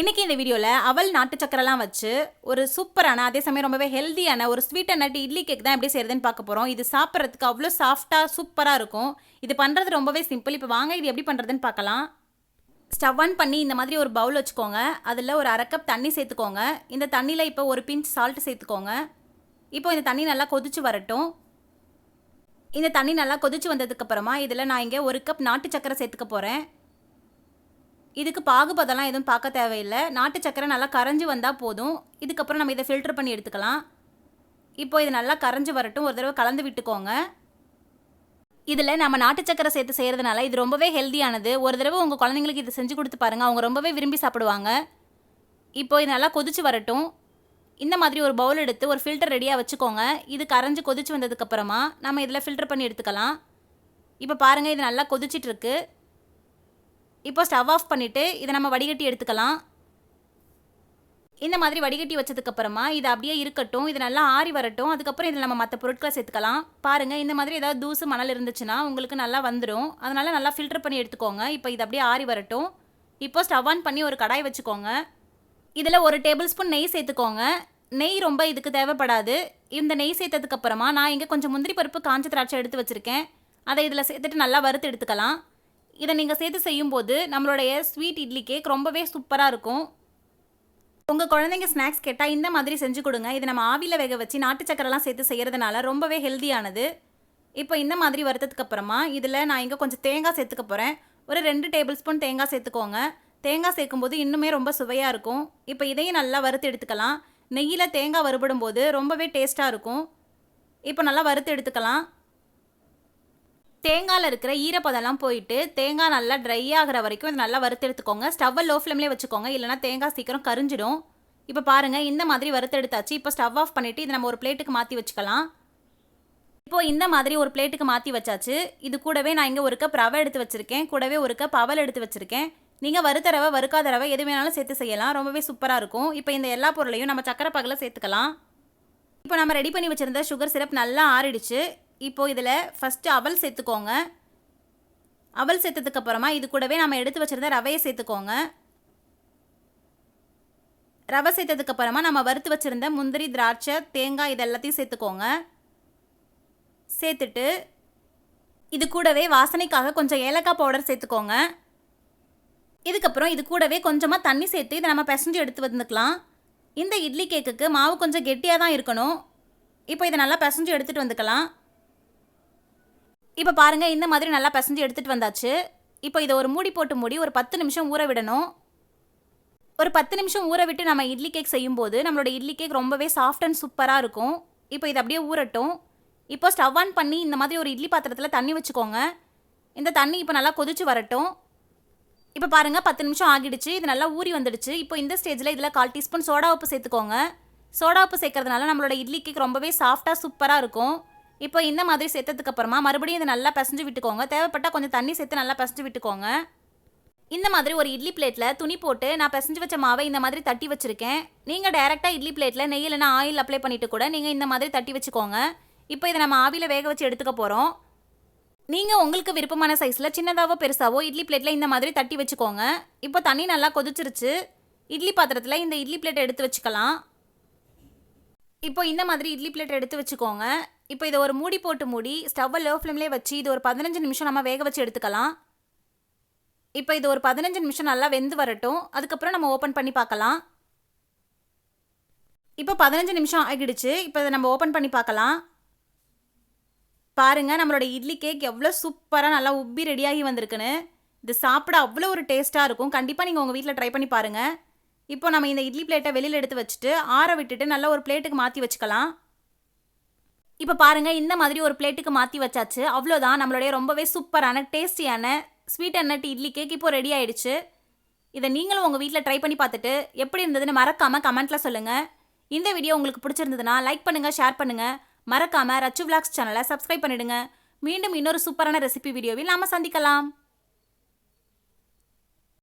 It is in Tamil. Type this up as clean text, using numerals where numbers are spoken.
இன்னைக்கு இந்த வீடியோவில் அவல் நாட்டு சக்கரெல்லாம் வச்சு ஒரு சூப்பரான அதே சமயம் ரொம்பவே ஹெல்த்தியான ஒரு sweet and nut idli cake தான் எப்படி செய்யறதுன்னு பார்க்க போகிறோம். இது சாப்பிட்றதுக்கு அவ்வளோ சாஃப்டாக சூப்பராக இருக்கும். இது பண்ணுறது ரொம்பவே சிம்பிள். இப்போ வாங்க இது எப்படி பண்ணுறதுன்னு பார்க்கலாம். ஸ்டவ் ஆன் பண்ணி இந்த மாதிரி ஒரு பவுல் வச்சுக்கோங்க. அதில் ஒரு அரை கப் தண்ணி சேர்த்துக்கோங்க. இந்த தண்ணியில் இப்போ ஒரு பிஞ்ச் சால்ட் சேர்த்துக்கோங்க. இப்போ இந்த தண்ணி நல்லா கொதிச்சு வரட்டும். இந்த தண்ணி நல்லா கொதிச்சு வந்ததுக்கப்புறமா இதில் நான் இங்கே ஒரு கப் நாட்டு சக்கரை சேர்த்துக்க போகிறேன். இதுக்கு பாகுபதெல்லாம் எதுவும் பார்க்க தேவையில்லை. நாட்டு சக்கரை நல்லா கரைஞ்சி வந்தால் போதும். இதுக்கப்புறம் நம்ம இதை ஃபில்டர் பண்ணி எடுத்துக்கலாம். இப்போ இது நல்லா கரைஞ்சி வரட்டும். ஒரு தடவை கலந்து விட்டுக்கோங்க. இதில் நம்ம நாட்டு சக்கரை சேர்த்து செய்கிறதுனால இது ரொம்பவே ஹெல்த்தியானது. ஒரு தடவை உங்கள் குழந்தைங்களுக்கு இதை செஞ்சு கொடுத்து பாருங்கள். அவங்க ரொம்பவே விரும்பி சாப்பிடுவாங்க. இப்போ இது நல்லா கொதிச்சு வரட்டும். இந்த மாதிரி ஒரு பவுல் எடுத்து ஒரு ஃபில்டர் ரெடியாக வச்சுக்கோங்க. இது கரைஞ்சி கொதிச்சு வந்ததுக்கப்புறமா நம்ம இதில் ஃபில்டர் பண்ணி எடுத்துக்கலாம். இப்போ பாருங்கள், இது நல்லா கொதிச்சிட்ருக்கு. இப்போ ஸ்டவ் ஆஃப் பண்ணிவிட்டு இதை நம்ம வடிகட்டி எடுத்துக்கலாம். இந்த மாதிரி வடிகட்டி வச்சதுக்கப்புறமா இது அப்படியே இருக்கட்டும். இது நல்லா ஆறி வரட்டும். அதுக்கப்புறம் இதில் நம்ம மற்ற பொருட்களை சேர்த்துக்கலாம். பாருங்கள், இந்த மாதிரி ஏதாவது தூசு மணல் இருந்துச்சுன்னா உங்களுக்கு நல்லா வந்துடும். அதனால் நல்லா ஃபில்டர் பண்ணி எடுத்துக்கோங்க. இப்போ இது அப்படியே ஆறி வரட்டும். இப்போ ஸ்டவ் ஆன் பண்ணி ஒரு கடாய் வச்சுக்கோங்க. இதில் ஒரு டேபிள் ஸ்பூன் நெய் சேர்த்துக்கோங்க. நெய் ரொம்ப இதுக்கு தேவைப்படாது. இந்த நெய் சேர்த்ததுக்கப்புறமா நான் இங்கே கொஞ்சம் முந்திரி பருப்பு காஞ்ச திராட்சை எடுத்து வச்சுருக்கேன். அதை இதில் சேர்த்துட்டு நல்லா வறுத்து எடுத்துக்கலாம். இதை நீங்கள் சேர்த்து செய்யும்போது நம்மளுடைய ஸ்வீட் இட்லி கேக் ரொம்பவே சூப்பராக இருக்கும். உங்கள் குழந்தைங்க ஸ்நாக்ஸ் கேட்டால் இந்த மாதிரி செஞ்சு கொடுங்க. இதை நம்ம ஆவியில் வேக வச்சு நாட்டு சக்கரெல்லாம் சேர்த்து செய்கிறதுனால ரொம்பவே ஹெல்த்தியானது. இப்போ இந்த மாதிரி வறுத்ததுக்கப்புறமா இதில் நான் இங்கே கொஞ்சம் தேங்காய் சேர்த்துக்க போகிறேன். ஒரு 2 டேபிள் ஸ்பூன் தேங்காய் சேர்த்துக்கோங்க. தேங்காய் சேர்க்கும்போது இன்னுமே ரொம்ப சுவையாக இருக்கும். இப்போ இதையும் நல்லா வறுத்து எடுத்துக்கலாம். நெய்யில் தேங்காய் வறுபடும் போது ரொம்பவே டேஸ்ட்டாக இருக்கும். இப்போ நல்லா வறுத்து எடுத்துக்கலாம். தேங்காயில் இருக்கிற ஈரப்பதெல்லாம் போயிட்டு தேங்காய் நல்லா ட்ரை ஆகிற வரைக்கும் இது நல்லா வறுத்து எடுத்துக்கோங்க. ஸ்டவ்வை லோ ஃப்ளேம்லேயே வச்சுக்கோங்க, இல்லைனா தேங்காய் சீக்கிரம் கரிஞ்சிடும். இப்போ பாருங்கள், இந்த மாதிரி வறுத்து எடுத்தாச்சு. இப்போ ஸ்டவ் ஆஃப் பண்ணிவிட்டு இதை நம்ம ஒரு பிளேட்டுக்கு மாற்றி வச்சுக்கலாம். இப்போது இந்த மாதிரி ஒரு பிளேட்டுக்கு மாற்றி வச்சாச்சு. இது கூடவே நான் இங்கே ஒரு கப் ரவை எடுத்து வச்சுருக்கேன். கூடவே ஒரு கப் அவல் எடுத்து வச்சுருக்கேன். நீங்கள் வறுத்த ரவை வறுக்காத ரவை எது வேணாலும் சேர்த்து செய்யலாம். ரொம்பவே சூப்பராக இருக்கும். இப்போ இந்த எல்லா பொருளையும் நம்ம சக்கரை பாகில் சேர்த்துக்கலாம். இப்போ நம்ம ரெடி பண்ணி வச்சுருந்த சுகர் சிரப் நல்லா ஆறிடுச்சு. இப்போது இதில் ஃபஸ்ட்டு அவல் சேர்த்துக்கோங்க. அவல் சேர்த்ததுக்கப்புறமா இது கூடவே நம்ம எடுத்து வச்சுருந்த ரவையை சேர்த்துக்கோங்க. ரவை சேர்த்ததுக்கப்புறமா நம்ம வறுத்து வச்சுருந்த முந்திரி, திராட்சை, தேங்காய் இது எல்லாத்தையும் சேர்த்துக்கோங்க. சேர்த்துட்டு இது கூடவே வாசனைக்காக கொஞ்சம் ஏலக்காய் பவுடர் சேர்த்துக்கோங்க. இதுக்கப்புறம் இது கூடவே கொஞ்சமாக தண்ணி சேர்த்து இதை நம்ம பிசைஞ்சு எடுத்து வந்துக்கலாம். இந்த இட்லி கேக்குக்கு மாவு கொஞ்சம் கெட்டியாக தான் இருக்கணும். இப்போ இதை நல்லா பிசைஞ்சு எடுத்துகிட்டு வந்துக்கலாம். இப்போ பாருங்கள், இந்த மாதிரி நல்லா பிசைஞ்சு எடுத்துகிட்டு வந்தாச்சு. இப்போ இதை ஒரு மூடி போட்டு மூடி ஒரு 10 நிமிஷம் ஊற விடணும். ஒரு 10 நிமிஷம் ஊற விட்டு நம்ம இட்லி கேக் செய்யும்போது நம்மளோட இட்லி கேக் ரொம்பவே சாஃப்ட் அண்ட் சூப்பராக இருக்கும். இப்போ இது அப்படியே ஊறட்டும். இப்போ ஸ்டவ் ஆன் பண்ணி இந்த மாதிரி ஒரு இட்லி பாத்திரத்தில் தண்ணி வச்சுக்கோங்க. இந்த தண்ணி இப்போ நல்லா கொதிச்சு வரட்டும். இப்போ பாருங்கள், 10 நிமிஷம் ஆகிடுச்சு. இது நல்லா ஊறி வந்துடுச்சு. இப்போ இந்த ஸ்டேஜில் இதில் 1/4 டீஸ்பூன் சோடா உப்பு சேர்த்துக்கோங்க. சோடா உப்பு சேர்க்கறதுனால நம்மளோட இட்லி கேக் ரொம்பவே சாஃப்டாக சூப்பராக இருக்கும். இப்போ இந்த மாதிரி சேர்த்ததுக்கப்புறமா மறுபடியும் இதை நல்லா பிசைஞ்சு விட்டுக்கோங்க. தேவைப்பட்டால் கொஞ்சம் தண்ணி சேர்த்து நல்லா பிசைஞ்சு விட்டுக்கோங்க. இந்த மாதிரி ஒரு இட்லி பிளேட்டில் துணி போட்டு நான் பிசைஞ்சு வச்ச மாவை இந்த மாதிரி தட்டி வச்சுருக்கேன். நீங்கள் டைரெக்டாக இட்லி பிளேட்டில் நெய் இல்லைனா ஆயில் அப்ளை பண்ணிவிட்டு கூட நீங்கள் இந்த மாதிரி தட்டி வச்சுக்கோங்க. இப்போ இதை நம்ம ஆவியில் வேக வச்சு எடுத்துக்க போகிறோம். நீங்கள் உங்களுக்கு விருப்பமான சைஸில் சின்னதாவோ பெருசாவோ இட்லி பிளேட்டில் இந்த மாதிரி தட்டி வச்சுக்கோங்க. இப்போ தண்ணி நல்லா கொதிச்சிருச்சு. இட்லி பாத்திரத்தில் இந்த இட்லி பிளேட்டை எடுத்து வச்சுக்கலாம். இப்போ இந்த மாதிரி இட்லி பிளேட் எடுத்து வச்சுக்கோங்க. இப்போ இதை ஒரு மூடி போட்டு மூடி ஸ்டவ்வை லோ ஃப்ளேம்லேயே வச்சு இது ஒரு 15 நிமிஷம் நம்ம வேக வச்சு எடுத்துக்கலாம். இப்போ இது ஒரு 15 நிமிஷம் நல்லா வெந்து வரட்டும். அதுக்கப்புறம் நம்ம ஓப்பன் பண்ணி பார்க்கலாம். இப்போ 15 நிமிஷம் ஆகிடுச்சு. இப்போ இதை நம்ம ஓப்பன் பண்ணி பார்க்கலாம். பாருங்கள், நம்மளோட இட்லி கேக் எவ்வளோ சூப்பராக நல்லா உப்பி ரெடியாகி வந்திருக்குன்னு. இது சாப்பிட அவ்வளோ ஒரு டேஸ்ட்டாக இருக்கும். கண்டிப்பாக நீங்கள் உங்கள் வீட்டில் ட்ரை பண்ணி பாருங்கள். இப்போ நம்ம இந்த இட்லி பிளேட்டை வெளியில் எடுத்து வச்சுட்டு ஆற விட்டுட்டு நல்லா ஒரு பிளேட்டுக்கு மாற்றி வச்சுக்கலாம். இப்போ பாருங்கள், இந்த மாதிரி ஒரு பிளேட்டுக்கு மாற்றி வச்சாச்சு. அவ்வளோதான், நம்மளுடைய ரொம்பவே சூப்பரான டேஸ்டியான sweet and nut idli cake இப்போ ரெடி ஆகிடுச்சு. இதை நீங்களும் உங்கள் வீட்டில் ட்ரை பண்ணி பார்த்துட்டு எப்படி இருந்ததுன்னு மறக்காமல் கமெண்ட்டில் சொல்லுங்கள். இந்த வீடியோ உங்களுக்கு பிடிச்சிருந்ததுன்னா லைக் பண்ணுங்கள், ஷேர் பண்ணுங்கள். மறக்காமல் ரச்சு விலாக்ஸ் சேனலை சப்ஸ்கிரைப் பண்ணிவிடுங்க. மீண்டும் இன்னொரு சூப்பரான ரெசிபி வீடியோவில் நாம் சந்திக்கலாம்.